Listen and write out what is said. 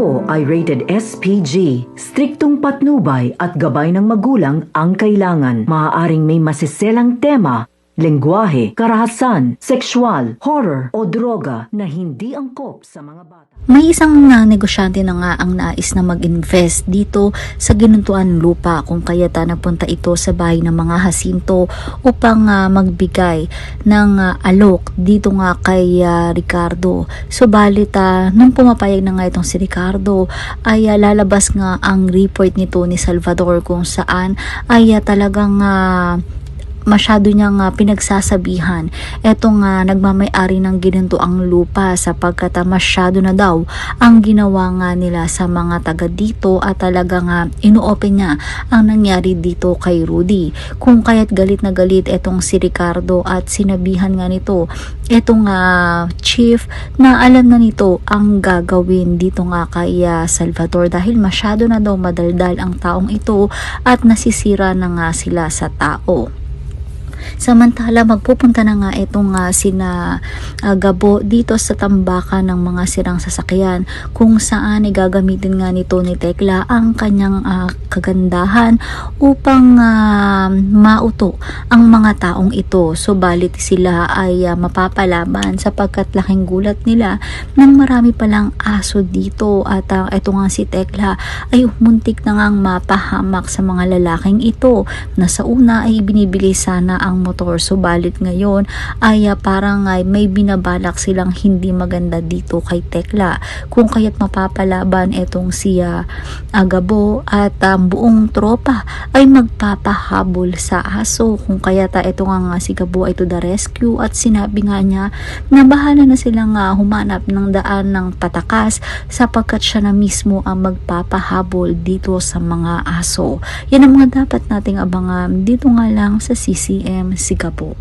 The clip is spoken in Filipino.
ito ay rated SPG. Striktong patnubay at gabay ng magulang ang kailangan. Maaaring may masiselang tema, lengguwahe, karahasan, sexual, horror o droga na hindi angkop sa mga bata. May isang negosyante na nga ang nais na mag-invest dito sa ginuntuan lupa kung kaya't napunta ito sa bahay ng mga Jacinto upang magbigay ng alok dito nga kay Ricardo. Subalit nung pumapayag na nga itong si Ricardo ay lalabas nga ang report nito ni Salvador kung saan ay talagang masyado niyang pinagsasabihan etong nagmamay-ari ng ginuntuang lupa sapagkat masyado na daw ang ginawa nga nila sa mga taga dito at talagang ino-open niya ang nangyari dito kay Rudy. Kung kaya't galit na galit etong si Ricardo at sinabihan nga nito etong chief na alam na nito ang gagawin dito nga kay Salvador dahil masyado na daw madaldal ang taong ito at nasisira na nga sila sa tao. Samantala magpupunta na nga itong sina Gabo dito sa tambakan ng mga sirang sasakyan kung saan gagamitin nga nito ni Tekla ang kanyang kagandahan upang mauto ang mga taong ito. Subalit sila ay mapapalaban sapagkat laking gulat nila nang marami palang aso dito at ito nga si Tekla ay muntik na ngang mapahamak sa mga lalaking ito na sa una ay binibigay sana ang motor, subalit ngayon ay parang may binabalak silang hindi maganda dito kay Tekla kung kaya't mapapalaban etong si Gabo at buong tropa ay magpapahabol sa aso kung kaya't ito nga si Gabo ay to the rescue at sinabi nga niya na bahala na silang humanap ng daan ng patakas sapagkat siya na mismo ang magpapahabol dito sa mga aso. Yan ang mga dapat nating abangan dito nga lang sa CCM Sigapo.